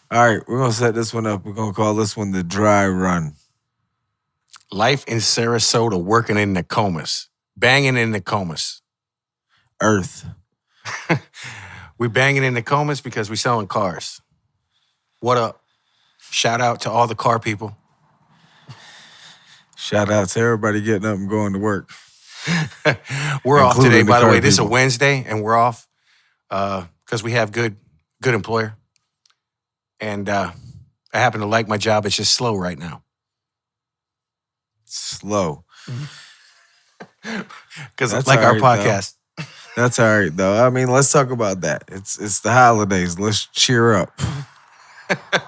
All right, we're gonna set this one up. We're gonna call this one the dry run. Life in Sarasota, working in Nokomis, banging in Nokomis. Earth. We banging in Nokomis because we selling cars. What up? Shout out to all the car people. Shout out to everybody getting up and going to work. We're off Including today, the by the car way. This is a people. Wednesday, and we're off because we have good employer. And I happen to like my job. It's just slow right now. Slow. Because That's like all our right, podcast. That's all right, though. I mean, let's talk about that. It's the holidays. Let's cheer up.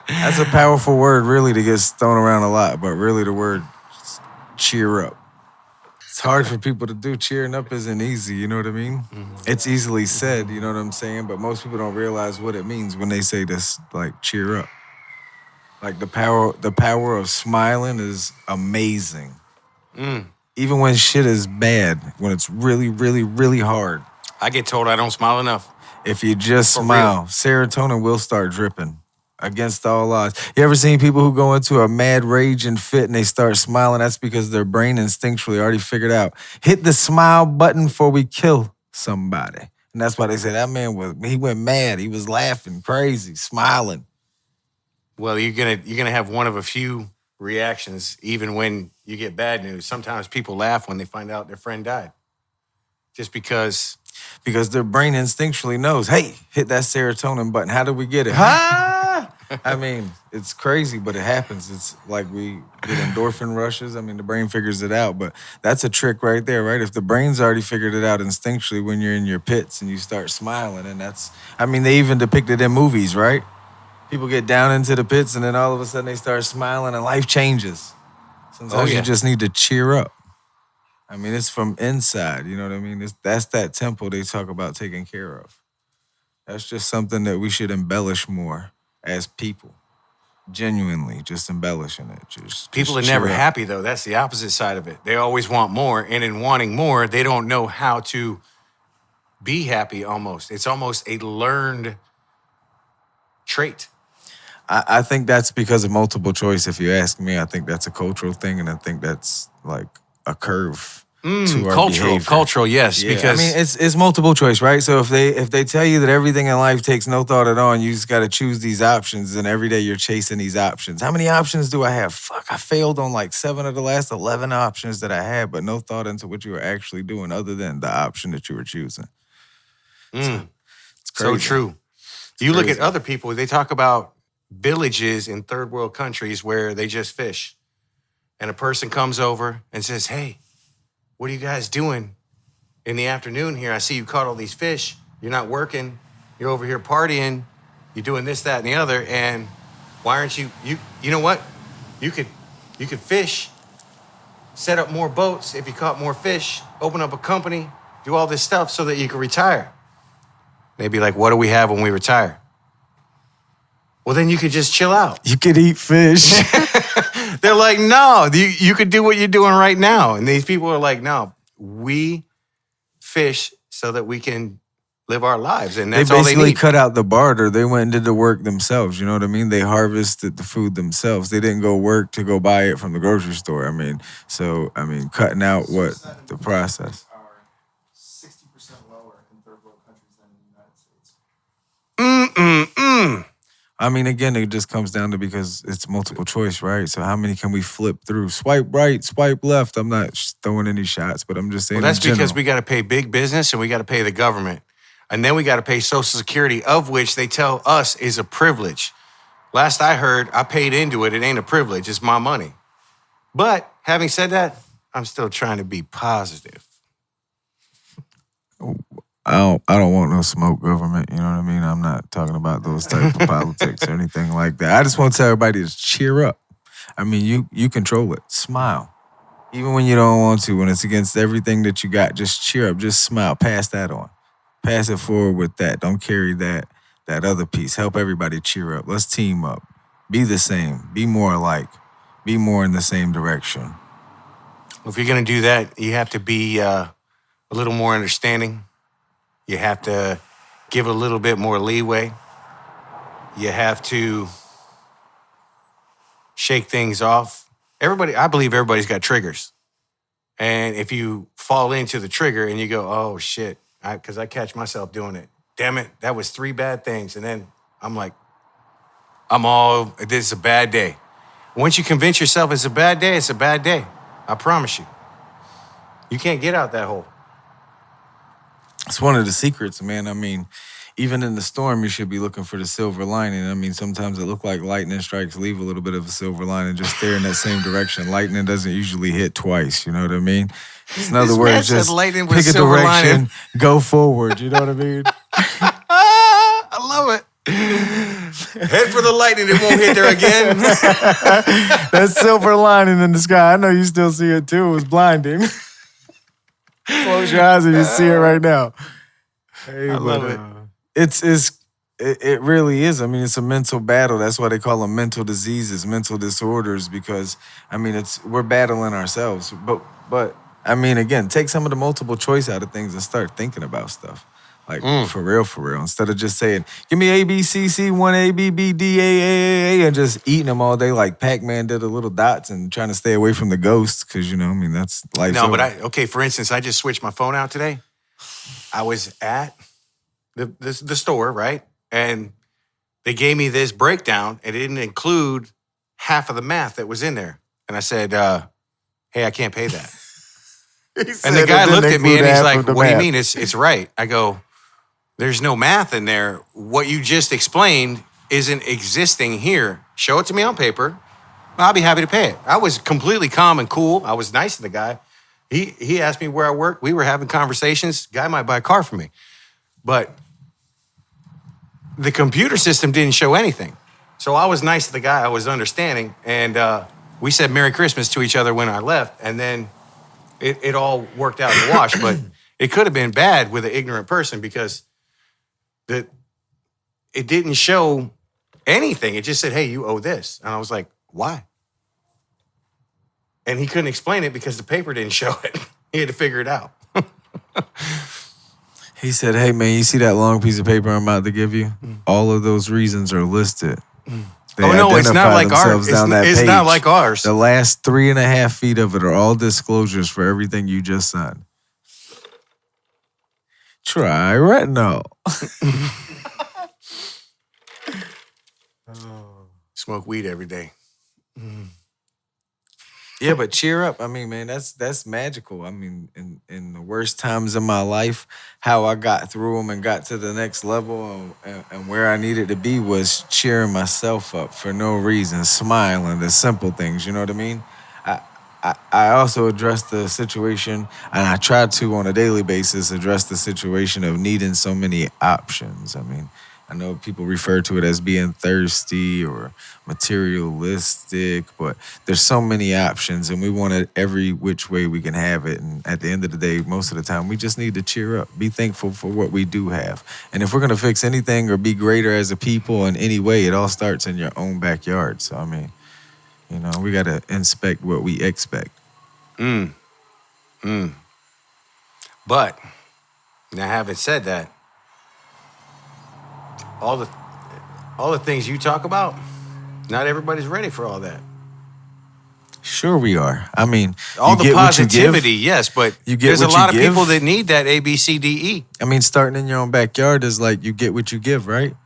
That's a powerful word, really, that gets thrown around a lot, but really the word is cheer up. It's hard for people to do. Cheering up isn't easy, you know what I mean? It's easily said, you know what I'm saying? But most people don't realize what it means when they say this, like cheer up. Like the power of smiling is amazing. Even when shit is bad, when it's really, really, really hard. I get told I don't smile enough. If you just For smile, real. serotonin will start dripping against all odds. You ever seen people who go into a mad rage and fit and they start smiling? That's because their brain instinctually already figured out, hit the smile button before we kill somebody. And that's why they say that man he went mad. He was laughing, crazy, smiling. Well, you're gonna have one of a few reactions, even when you get bad news. Sometimes people laugh when they find out their friend died, just because. Because their brain instinctually knows, hey, hit that serotonin button. How did we get it? Ha! I mean, it's crazy, but it happens. It's like we get endorphin rushes. I mean, the brain figures it out, but that's a trick right there, right? If the brain's already figured it out instinctually when you're in your pits and you start smiling, and they even depict it in movies, right? People get down into the pits and then all of a sudden they start smiling and life changes. Sometimes you just need to cheer up. I mean, it's from inside, you know what I mean? That's that temple they talk about taking care of. That's just something that we should embellish more as people. Genuinely, just embellishing it. People are cheer never up. happy, though. That's the opposite side of it. They always want more, and in wanting more, they don't know how to be happy almost. It's almost a learned trait. I think that's because of multiple choice, if you ask me. I think that's a cultural thing, and I think that's like a curve to our behavior. Cultural, yes. Yeah, Because I mean, it's multiple choice, right? So if they tell you that everything in life takes no thought at all, and you just got to choose these options, and every day you're chasing these options. How many options do I have? Fuck, I failed on like 7 of the last 11 options that I had, but no thought into what you were actually doing other than the option that you were choosing. It's crazy. so true. You look at crazy. other people, they talk about villages in third world countries where they just fish. And a person comes over and says, hey, what are you guys doing in the afternoon here? I see you caught all these fish. You're not working. You're over here partying. You're doing this, that, and the other. And why aren't you know what? You could fish, set up more boats if you caught more fish, open up a company, do all this stuff so that you can retire. They'd be like, what do we have when we retire? Well, then you could just chill out. You could eat fish. They're like, no, you could do what you're doing right now. And these people are like, no, we fish so that we can live our lives. And that's They all they basically need. cut out the barter. They went and did the work themselves. You know what I mean? They harvested the food themselves. They didn't go work to go buy it from the grocery store. I mean, cutting out what the process. Are 60% lower in third world countries than in the United States. I mean, again, it just comes down to because it's multiple choice, right? So how many can we flip through? Swipe right, swipe left. I'm not throwing any shots, but I'm just saying. Well, that's in because general. we got to pay big business and we got to pay the government. And then we got to pay Social Security, of which they tell us is a privilege. Last I heard, I paid into it. It ain't a privilege. It's my money. But having said that, I'm still trying to be positive. I don't want no smoke government. You know what I mean? I'm not talking about those type of politics or anything like that. I just want to tell everybody to cheer up. I mean, you control it. Smile. Even when you don't want to, when it's against everything that you got, just cheer up. Just smile. Pass that on. Pass it forward with that. Don't carry that other piece. Help everybody cheer up. Let's team up. Be the same. Be more alike. Be more in the same direction. If you're going to do that, you have to be a little more understanding. You have to give a little bit more leeway. You have to shake things off. I believe everybody's got triggers. And if you fall into the trigger and you go, oh shit, because I catch myself doing it. Damn it, that was 3 bad things. And then I'm like, this is a bad day. Once you convince yourself it's a bad day, it's a bad day. I promise you. You can't get out that hole. It's one of the secrets, man. I mean, even in the storm, you should be looking for the silver lining. I mean, sometimes it look like lightning strikes leave a little bit of a silver lining, just stare in that same direction. Lightning doesn't usually hit twice, you know what I mean? In other words, just pick a direction, go forward, you know what I mean? I love it. Head for the lightning, it won't hit there again. That silver lining in the sky, I know you still see it too, it was blinding. Close your eyes and you see it right now. Hey, I love it. It really is. I mean, it's a mental battle. That's why they call them mental diseases, mental disorders, because I mean, we're battling ourselves. But I mean, again, take some of the multiple choice out of things and start thinking about stuff. Like for real. Instead of just saying, give me A, B, C, C, 1, A, B, B, D, A, and just eating them all day like Pac-Man did the little dots and trying to stay away from the ghosts, because, you know, I mean, that's life. No, but for instance, I just switched my phone out today. I was at the store, right? And they gave me this breakdown. It didn't include half of the math that was in there. And I said, hey, I can't pay that. And the guy looked at me and he's like, what do you mean? It's right. I go, there's no math in there. What you just explained isn't existing here. Show it to me on paper. I'll be happy to pay it. I was completely calm and cool. I was nice to the guy. He asked me where I work. We were having conversations. Guy might buy a car for me. But the computer system didn't show anything. So I was nice to the guy. I was understanding. And we said Merry Christmas to each other when I left. And then it all worked out in the wash. But it could have been bad with an ignorant person because it didn't show anything. It just said, hey, you owe this. And I was like, why? And he couldn't explain it because the paper didn't show it. He had to figure it out. He said, hey, man, you see that long piece of paper I'm about to give you? All of those reasons are listed. It's not like ours. It's not like ours. The last 3.5 feet of it are all disclosures for everything you just signed. Try retinol. Smoke weed every day. Yeah, but cheer up. I mean, man, that's magical. I mean, in the worst times of my life, how I got through them and got to the next level and where I needed to be was cheering myself up for no reason, smiling, the simple things, you know what I mean? I also addressed the situation, and I try to, on a daily basis, address the situation of needing so many options. I mean, I know people refer to it as being thirsty or materialistic, but there's so many options, and we want it every which way we can have it. And at the end of the day, most of the time, we just need to cheer up, be thankful for what we do have. And if we're going to fix anything or be greater as a people in any way, it all starts in your own backyard. So, I mean, you know, we got to inspect what we expect. But, now having said that, all the things you talk about, not everybody's ready for all that. Sure we are. I mean, all the positivity, yes, but there's a lot of people that need that ABCDE. I mean, starting in your own backyard is like you get what you give, right?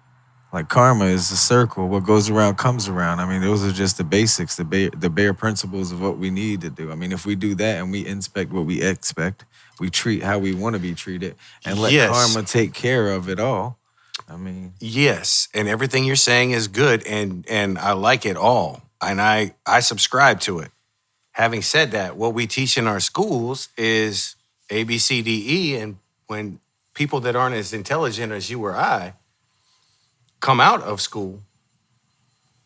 Like karma is a circle. What goes around comes around. I mean, those are just the basics, the bare principles of what we need to do. I mean, if we do that and we inspect what we expect, we treat how we want to be treated, and let karma take care of it all. I mean, yes, and everything you're saying is good, and I like it all, and I subscribe to it. Having said that, what we teach in our schools is ABCDE, and when people that aren't as intelligent as you or I come out of school,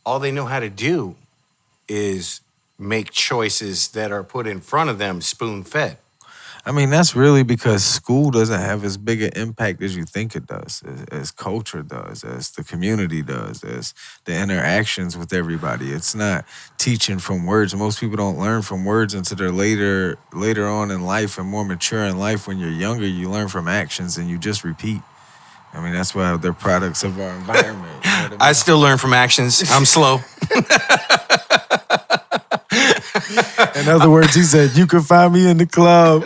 all they know how to do is make choices that are put in front of them spoon-fed. I mean, that's really because school doesn't have as big an impact as you think it does, as culture does, as the community does, as the interactions with everybody. It's not teaching from words. Most people don't learn from words until they're later on in life and more mature in life. When you're younger, you learn from actions and you just repeat. I mean, that's why they're products of our environment. You know what I mean? I still learn from actions. I'm slow. In other words, he said, you can find me in the club.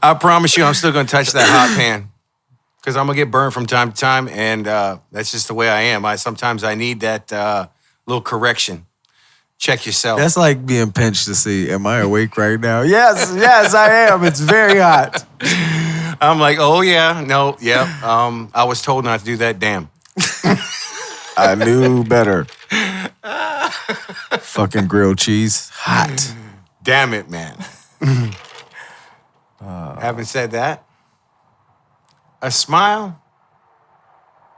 I promise you I'm still going to touch that hot pan because I'm going to get burned from time to time, and that's just the way I am. Sometimes I need that little correction. Check yourself. That's like being pinched to see, am I awake right now? Yes, I am. It's very hot. I'm like, oh, yeah, no, yeah. I was told not to do that, damn. I knew better. Fucking grilled cheese. Hot. Damn it, man. Having said that, a smile.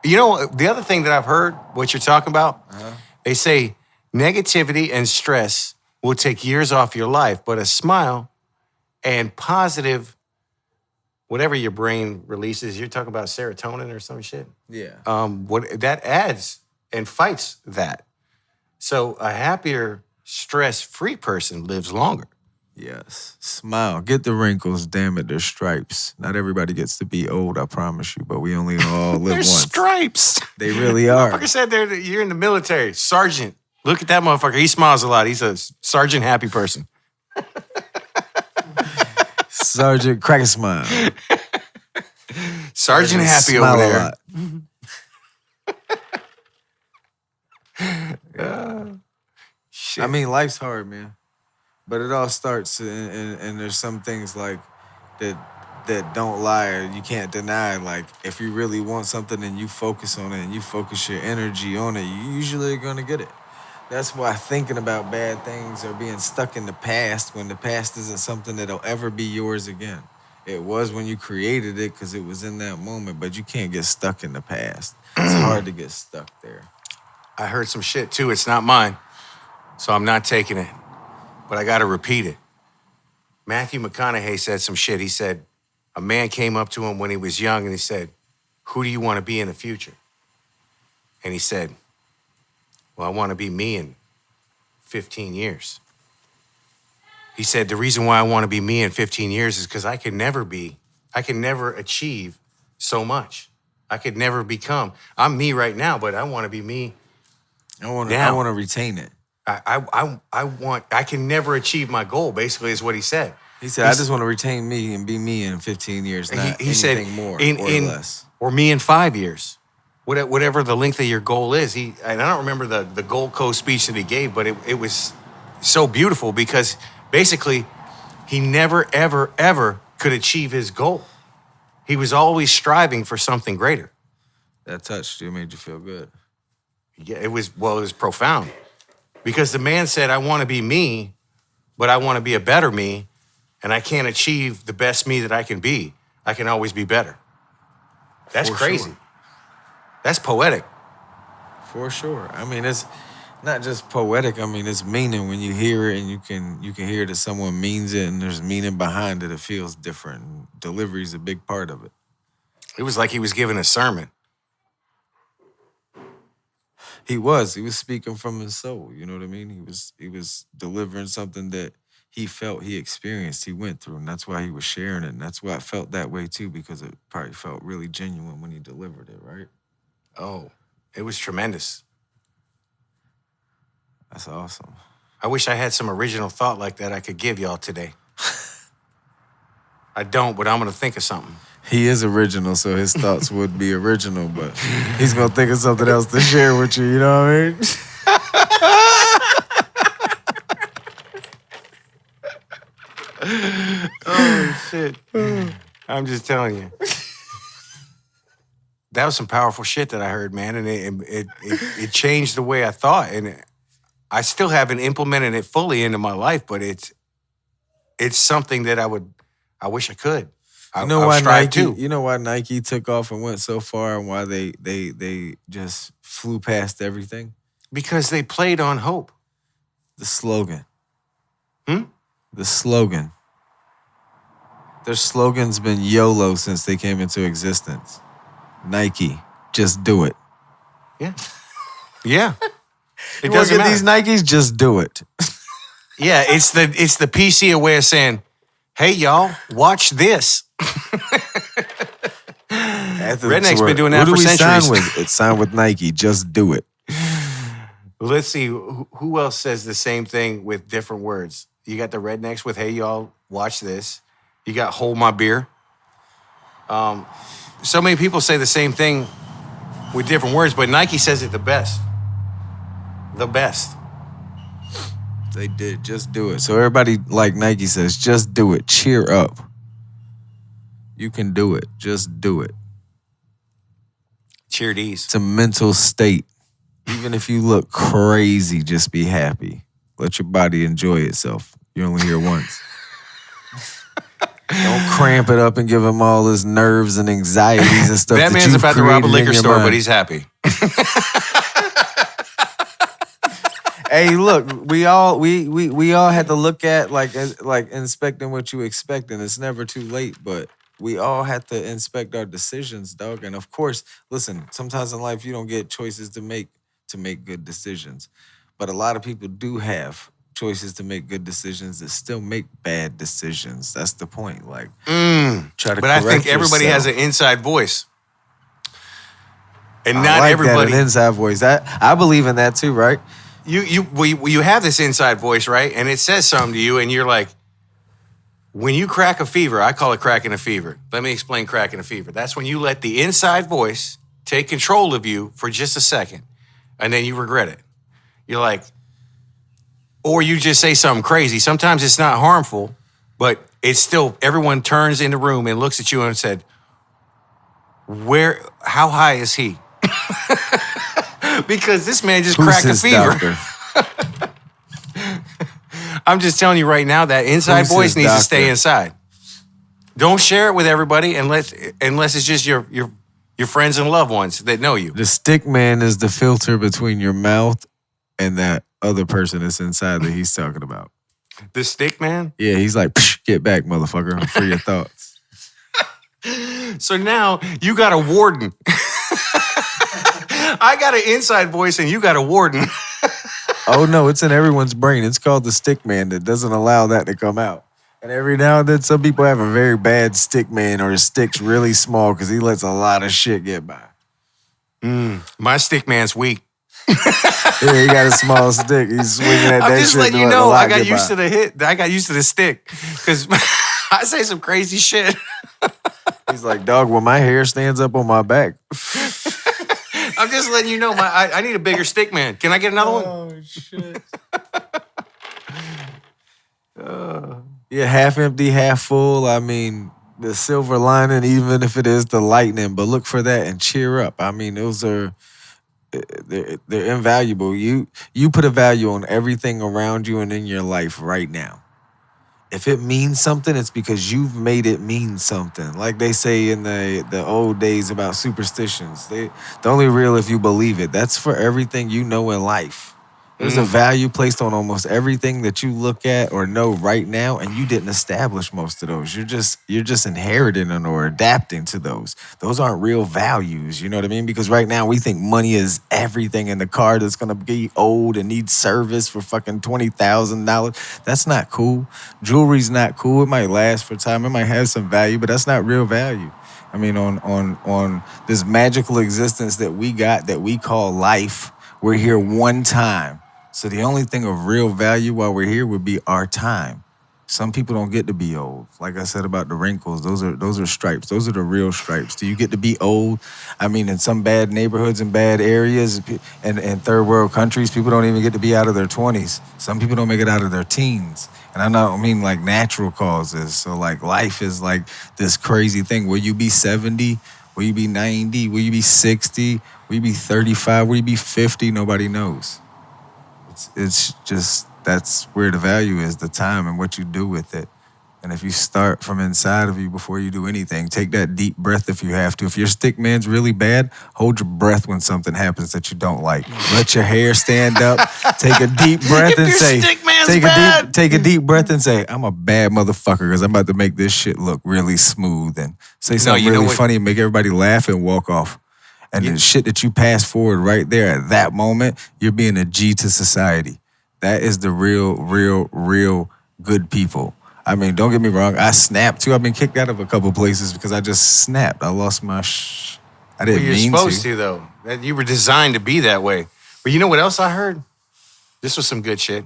You know, the other thing that I've heard, what you're talking about, they say negativity and stress will take years off your life, but a smile and positive, whatever your brain releases, you're talking about serotonin or some shit. Yeah. What that adds and fights that. So a happier, stress-free person lives longer. Yes. Smile. Get the wrinkles. Damn it, there's stripes. Not everybody gets to be old, I promise you, but we only all live There's once. stripes. They really are. Motherfucker said you're in the military. Sergeant. Look at that motherfucker. He smiles a lot. He's a sergeant happy person. Sergeant, crack a smile. Sergeant happy Smile over a there. lot. I mean, life's hard, man. But it all starts, and there's some things like that don't lie or you can't deny. Like, if you really want something and you focus on it and you focus your energy on it, you usually are going to get it. That's why thinking about bad things or being stuck in the past when the past isn't something that'll ever be yours again. It was when you created it because it was in that moment, but you can't get stuck in the past. It's hard to get stuck there. I heard some shit too. It's not mine, so I'm not taking it. But I got to repeat it. Matthew McConaughey said some shit. He said, a man came up to him when he was young and he said, who do you want to be in the future? And he said, well, I want to be me in 15 years. He said, the reason why I want to be me in 15 years is because I can never achieve so much. I could never become. I'm me right now, but I want to be me I want now. to retain it. I can never achieve my goal, basically, is what he said. He said, I just want to retain me and be me in 15 years, not he said, anything more or less. Or me in 5 years. Whatever the length of your goal is. And I don't remember the Gold Coast speech that he gave, but it was so beautiful because basically he never, ever, ever could achieve his goal. He was always striving for something greater. That touched you, made you feel good. Yeah, it was profound. Because the man said, I want to be me, but I want to be a better me, and I can't achieve the best me that I can be. I can always be better. That's crazy. Sure. That's poetic. For sure. I mean, it's not just poetic. I mean, it's meaning when you hear it, and you can hear that someone means it, and there's meaning behind it. It feels different. And delivery is a big part of it. It was like he was giving a sermon. He was speaking from his soul. You know what I mean? He was delivering something that he felt, he experienced, he went through, and that's why he was sharing it. And that's why I felt that way too, because it probably felt really genuine when he delivered it, right? Oh, it was tremendous. That's awesome. I wish I had some original thought like that I could give y'all today. I don't, but I'm going to think of something. He is original, so his thoughts would be original, but he's going to think of something else to share with you, you know what I mean? Oh, shit. I'm just telling you. That was some powerful shit that I heard, man, and it changed the way I thought, and I still haven't implemented it fully into my life, but it's something that I wish I could. You know why Nike took off and went so far, and why they just flew past everything? Because they played on hope. The slogan. The slogan. Their slogan's been YOLO since they came into existence. Nike, just do it. Yeah. Yeah. It You want doesn't to get matter. these Nikes? Just do it. Yeah, it's the PC way of saying, hey, y'all, watch this. Redneck's been doing that for centuries. Sign with? It's signed with Nike. Just do it. Let's see, who else says the same thing with different words? You got the rednecks with, hey, y'all, watch this. You got hold my beer. So many people say the same thing with different words, but Nike says it the best. The best. They did. Just do it. So everybody, like Nike says, just do it. Cheer up. You can do it. Just do it. Cheer these. It's a mental state. Even if you look crazy, just be happy. Let your body enjoy itself. You're only here once. Don't cramp it up and give him all his nerves and anxieties and stuff. That man's about to rob a liquor store, but he's happy. Hey, look, we all had to look at like inspecting what you expecting. It's never too late, but we all have to inspect our decisions, dog. And of course, listen, sometimes in life you don't get choices to make good decisions. But a lot of people do have choices to make good decisions that still make bad decisions. That's the point. Like, try to. But I think everybody has an inside voice. And not everybody. An inside voice. I believe in that too, right? You have this inside voice, right? And it says something to you, and you're like, when you crack a fever, I call it cracking a fever. Let me explain cracking a fever. That's when you let the inside voice take control of you for just a second, and then you regret it. You're like, or you just say something crazy. Sometimes it's not harmful, but it's still, everyone turns in the room and looks at you and said, how high is he? Because this man just cracked a fever. I'm just telling you right now, that inside voice needs to stay inside. Don't share it with everybody unless it's just your friends and loved ones that know you. The stick man is the filter between your mouth and that other person that's inside that he's talking about. The stick man? Yeah, he's like, get back, motherfucker, for your thoughts. So now you got a warden. I got an inside voice and you got a warden. Oh, no, it's in everyone's brain. It's called the stick man that doesn't allow that to come out. And every now and then, some people have a very bad stick man, or his stick's really small because he lets a lot of shit get by. My stick man's weak. Yeah, he got a small stick. He's swinging at that shit. I'm just letting you know, I got used to the hit. I got used to the stick because I say some crazy shit. He's like, dog, when my hair stands up on my back. I'm just letting you know, I need a bigger stick man. Can I get another one? Oh, shit. Yeah, half empty, half full. I mean, the silver lining, even if it is the lightning, but look for that and cheer up. I mean, those are, they're invaluable. You put a value on everything around you and in your life right now. If it means something, it's because you've made it mean something. Like they say in the old days about superstitions. They're only real if you believe it. That's for everything you know in life. There's a value placed on almost everything that you look at or know right now, and you didn't establish most of those. You're just inheriting or adapting to those. Those aren't real values, you know what I mean? Because right now we think money is everything in the car that's gonna be old and need service for fucking $20,000. That's not cool. Jewelry's not cool. It might last for time. It might have some value, but that's not real value. I mean, on this magical existence that we got that we call life, we're here one time. So the only thing of real value while we're here would be our time. Some people don't get to be old. Like I said about the wrinkles, those are stripes. Those are the real stripes. Do you get to be old? I mean, in some bad neighborhoods and bad areas and third world countries, people don't even get to be out of their 20s. Some people don't make it out of their teens. And I don't mean like natural causes. So like life is like this crazy thing. Will you be 70? Will you be 90? Will you be 60? Will you be 35? Will you be 50? Nobody knows. It's just, that's where the value is, the time and what you do with it. And if you start from inside of you before you do anything, take that deep breath if you have to. If your stick man's really bad, hold your breath when something happens that you don't like. Let your hair stand up. Take a deep breath and say, take a deep breath and say, I'm a bad motherfucker because I'm about to make this shit look really smooth, and say something really funny and make everybody laugh and walk off. And the shit that you pass forward right there at that moment, you're being a G to society. That is the real good people. I mean, don't get me wrong. I snapped too. I've been kicked out of a couple places because I just snapped. I lost my I didn't mean to. You're supposed to, though. You were designed to be that way. But you know what else I heard? This was some good shit.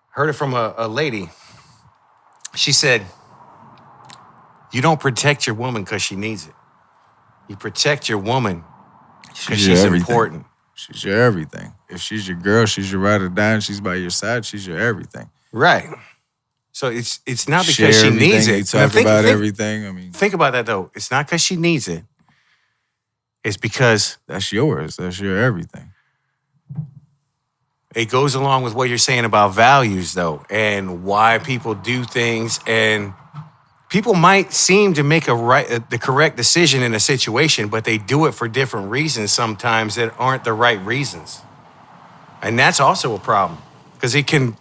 Heard it from a lady. She said, you don't protect your woman because she needs it. You protect your woman because she's important. She's your everything. If she's your girl, she's your ride or die, and she's by your side, she's your everything. Right. So it's not because she needs it. You talk about everything. I mean, think about that though. It's not because she needs it. It's because that's yours. That's your everything. It goes along with what you're saying about values though, and why people do things. And people might seem to make the correct decision in a situation, but they do it for different reasons sometimes that aren't the right reasons. And that's also a problem because it can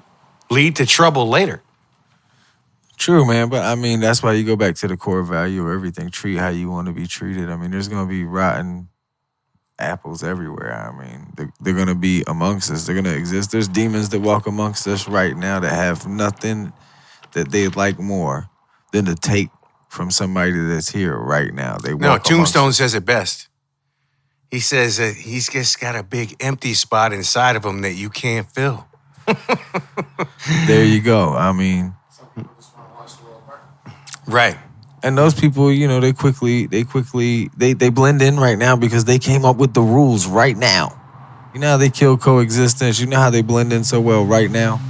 lead to trouble later. True, man. But I mean, that's why you go back to the core value of everything. Treat how you want to be treated. I mean, there's going to be rotten apples everywhere. I mean, they're going to be amongst us. They're going to exist. There's demons that walk amongst us right now that have nothing that they'd like more than to take from somebody that's here right now. Tombstone says it best. He says that he's just got a big empty spot inside of him that you can't fill. There you go. I mean, Some people just want to watch the world burn. Right. and those people, you know, they quickly blend in right now because they came up with the rules right now. You know how they kill coexistence? You know how they blend in so well right now?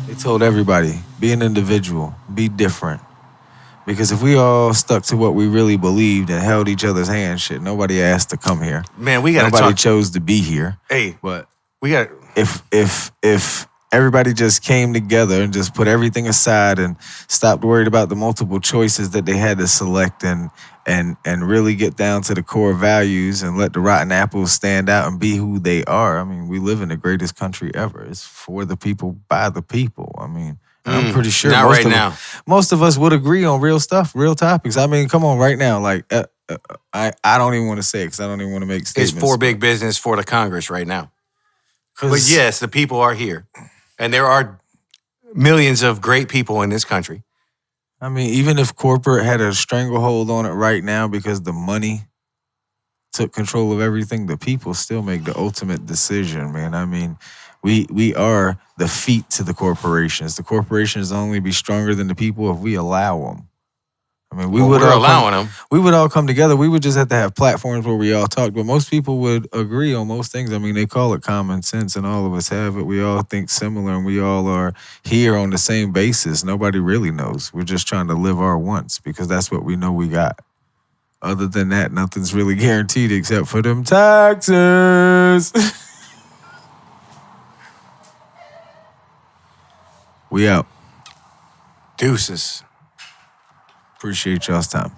They told everybody, be an individual, be different. Because if we all stuck to what we really believed and held each other's hands, shit, nobody asked to come here. Man, we got to Nobody chose to be here. Hey, But we got if everybody just came together and just put everything aside and stopped worried about the multiple choices that they had to select and really get down to the core values and let the rotten apples stand out and be who they are. I mean, we live in the greatest country ever. It's for the people, by the people. I mean, I'm pretty sure most of us would agree on real stuff, real topics. I mean, come on, right now. Like, I don't even want to say it because I don't even want to make statements. It's for big business for the Congress right now. But yes, the people are here. And there are millions of great people in this country. I mean, even if corporate had a stranglehold on it right now because the money took control of everything, the people still make the ultimate decision, man. I mean, we are the feet to the corporations. The corporations only be stronger than the people if we allow them. I mean, we would all come together. We would just have to have platforms where we all talk. But most people would agree on most things. I mean, they call it common sense, and all of us have it. We all think similar, and we all are here on the same basis. Nobody really knows. We're just trying to live our wants because that's what we know we got. Other than that, nothing's really guaranteed except for them taxes. We out. Deuces. Appreciate y'all's time.